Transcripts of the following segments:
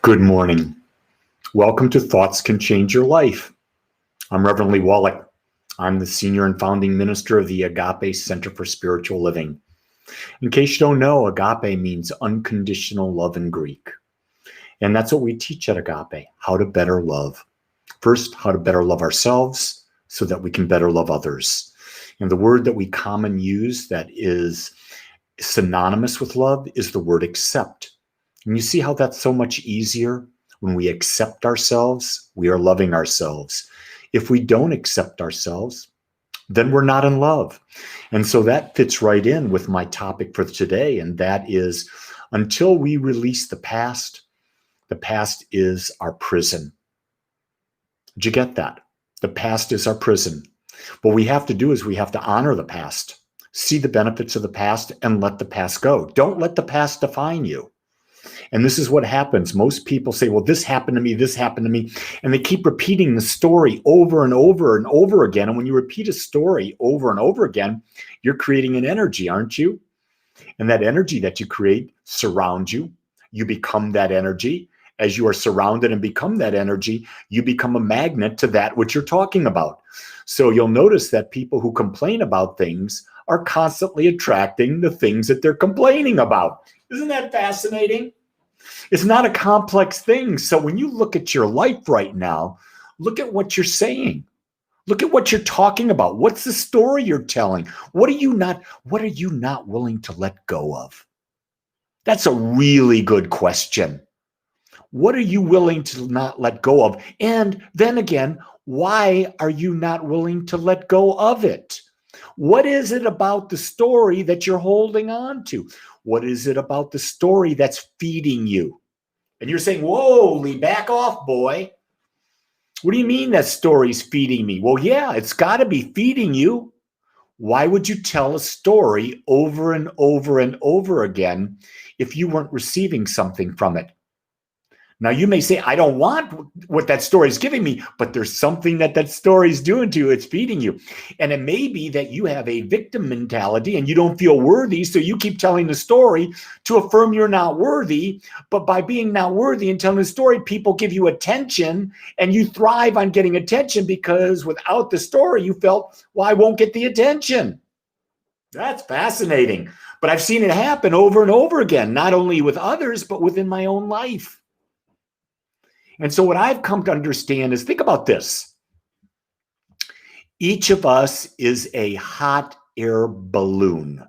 Good morning. Welcome to Thoughts Can Change Your Life. I'm Reverend Lee Wallach. I'm the senior and founding minister of the Agape Center for Spiritual Living. In case you don't know, agape means unconditional love in Greek. And that's what we teach at Agape, how to better love. First, how to better love ourselves so that we can better love others. And the word that we commonly use that is synonymous with love is the word accept. And you see how that's so much easier? When we accept ourselves, we are loving ourselves. If we don't accept ourselves, then we're not in love. And so that fits right in with my topic for today, and that is until we release the past is our prison. Did you get that? The past is our prison. What we have to do is we have to honor the past, see the benefits of the past, and let the past go. Don't let the past define you. And this is what happens. Most people say, well, this happened to me, this happened to me. And they keep repeating the story over and over and over again. And when you repeat a story over and over again, you're creating an energy, aren't you? And that energy that you create surrounds you. You become that energy. As you are surrounded and become that energy, you become a magnet to that which you're talking about. So you'll notice that people who complain about things are constantly attracting the things that they're complaining about. Isn't that fascinating? It's not a complex thing. So when you look at your life right now, look at what you're saying. Look at what you're talking about. What's the story you're telling? What are you not willing to let go of? That's a really good question. What are you willing to not let go of? And then again, why are you not willing to let go of it? What is it about the story that you're holding on to? What is it about the story that's feeding you? And you're saying, whoa, Lee, back off, boy. What do you mean that story's feeding me? Well, yeah, it's got to be feeding you. Why would you tell a story over and over and over again if you weren't receiving something from it? Now, you may say, I don't want what that story is giving me, but there's something that story is doing to you. It's feeding you. And it may be that you have a victim mentality and you don't feel worthy, so you keep telling the story to affirm you're not worthy. But by being not worthy and telling the story, people give you attention, and you thrive on getting attention because without the story, you felt, well, I won't get the attention. That's fascinating. But I've seen it happen over and over again, not only with others, but within my own life. And so what I've come to understand is, think about this. Each of us is a hot air balloon.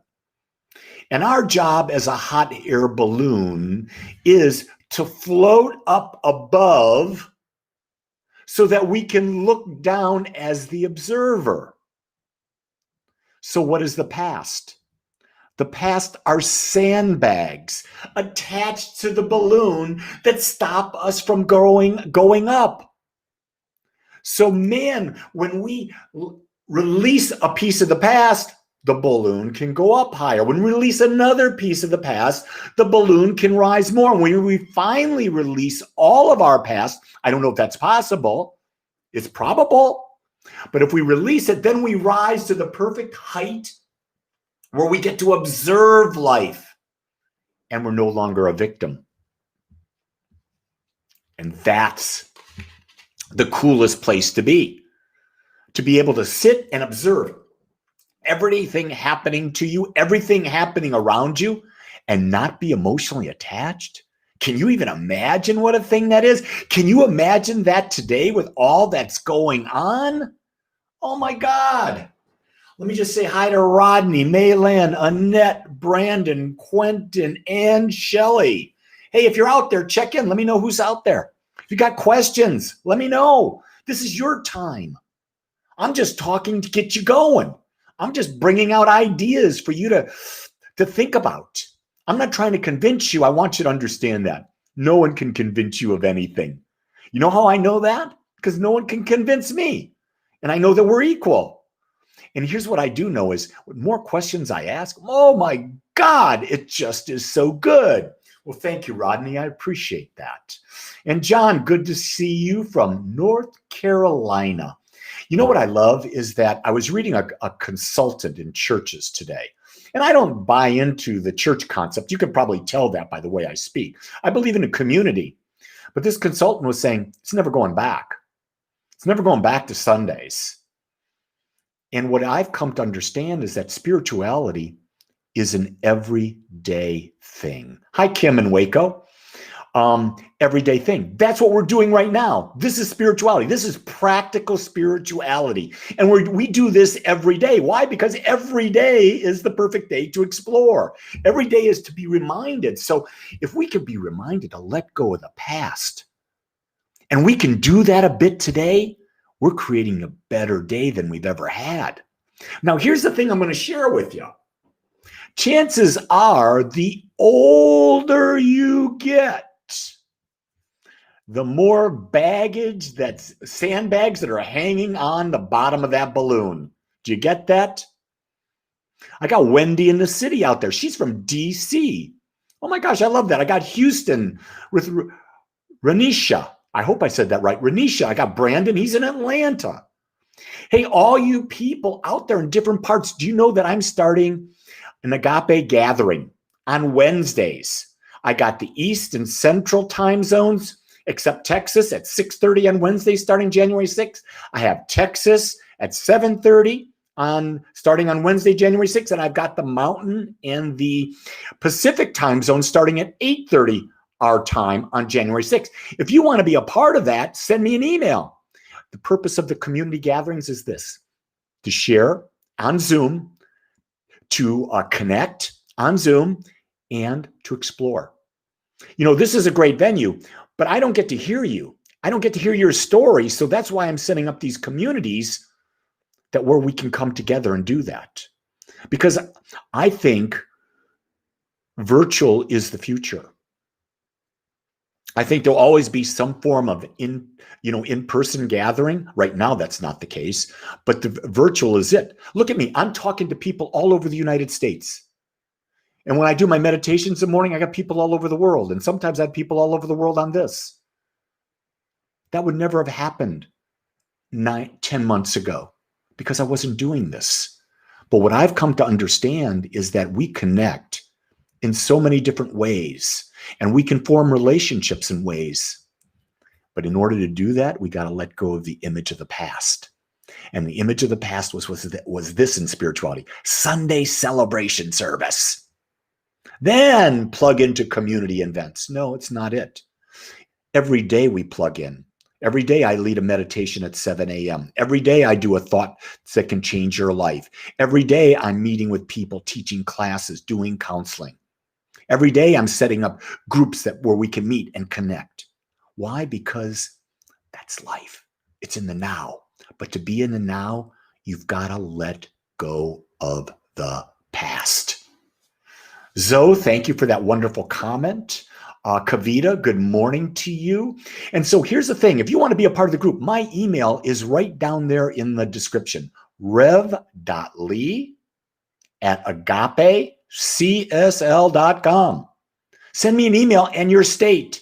And our job as a hot air balloon is to float up above so that we can look down as the observer. So what is the past? The past are sandbags attached to the balloon that stop us from going up. So man, when we release a piece of the past, the balloon can go up higher. When we release another piece of the past, the balloon can rise more. When we finally release all of our past, I don't know if that's possible. It's probable. But if we release it, then we rise to the perfect height where we get to observe life, and we're no longer a victim. And that's the coolest place to be able to sit and observe everything happening to you, everything happening around you, and not be emotionally attached. Can you even imagine what a thing that is? Can you imagine that today with all that's going on? Oh my God. Let me just say hi to Rodney, Maylan, Annette, Brandon, Quentin, and Shelley. Hey, if you're out there, check in. Let me know who's out there. If you got questions, let me know. This is your time. I'm just talking to get you going. I'm just bringing out ideas for you to think about. I'm not trying to convince you. I want you to understand that. No one can convince you of anything. You know how I know that? Because no one can convince me. And I know that we're equal. And here's what I do know is, with more questions I ask, oh my God, it just is so good. Well, thank you, Rodney. I appreciate that. And John, good to see you from North Carolina. You know what I love is that I was reading a consultant in churches today. And I don't buy into the church concept. You can probably tell that by the way I speak. I believe in a community. But this consultant was saying, it's never going back. It's never going back to Sundays. And what I've come to understand is that spirituality is an everyday thing. Hi, Kim in Waco. Everyday thing. That's what we're doing right now. This is spirituality. This is practical spirituality. And we do this every day. Why? Because every day is the perfect day to explore. Every day is to be reminded. So if we can be reminded to let go of the past, and we can do that a bit today, we're creating a better day than we've ever had. Now, here's the thing I'm going to share with you. Chances are the older you get, the more baggage, that's sandbags that are hanging on the bottom of that balloon. Do you get that? I got Wendy in the city out there. She's from DC. Oh my gosh, I love that. I got Houston with Renisha. I hope I said that right. Renisha. I got Brandon. He's in Atlanta. Hey, all you people out there in different parts, do you know that I'm starting an Agape gathering on Wednesdays? I got the East and Central time zones, except Texas at 6:30 on Wednesday, starting January 6th. I have Texas at 7:30 starting on Wednesday, January 6th. And I've got the Mountain and the Pacific time zone starting at 8:30 our time on January 6th. If you want to be a part of that, send me an email. The purpose of the community gatherings is this: to share on Zoom, to connect on Zoom, and to explore. You know, this is a great venue, but I don't get to hear you. I don't get to hear your story. So that's why I'm setting up these communities where we can come together and do that. Because I think virtual is the future. I think there'll always be some form of in-person gathering. Right now, that's not the case, but the virtual is it. Look at me. I'm talking to people all over the United States. And when I do my meditations in the morning, I got people all over the world. And sometimes I have people all over the world on this. That would never have happened 10 months ago because I wasn't doing this. But what I've come to understand is that we connect in so many different ways, and we can form relationships in ways. But in order to do that, we got to let go of the image of the past. And the image of the past was this in spirituality: Sunday celebration service. Then plug into community events. No, it's not it. Every day we plug in. Every day I lead a meditation at 7 a.m. Every day I do a thought that can change your life. Every day I'm meeting with people, teaching classes, doing counseling. Every day I'm setting up groups where we can meet and connect. Why? Because that's life. It's in the now. But to be in the now, you've got to let go of the past. Zoe, thank you for that wonderful comment. Kavita, good morning to you. And so here's the thing. If you want to be a part of the group, my email is right down there in the description. rev.lee@agapecsl.com. Send me an email and your state,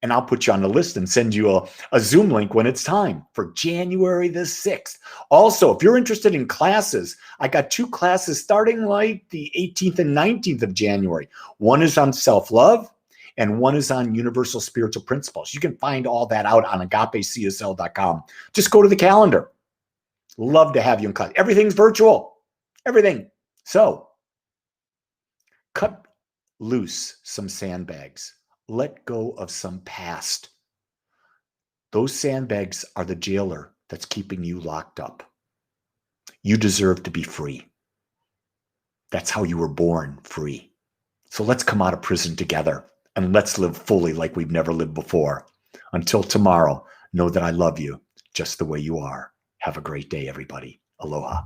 and I'll put you on the list and send you a Zoom link when it's time for January the 6th. Also, if you're interested in classes, I got 2 classes starting like the 18th and 19th of January. One is on self-love, and one is on universal spiritual principles. You can find all that out on agapecsl.com. Just go to the calendar. Love to have you in class. Everything's virtual. Everything. So, cut loose some sandbags. Let go of some past. Those sandbags are the jailer that's keeping you locked up. You deserve to be free. That's how you were born, free. So let's come out of prison together and let's live fully like we've never lived before. Until tomorrow, know that I love you just the way you are. Have a great day, everybody. Aloha.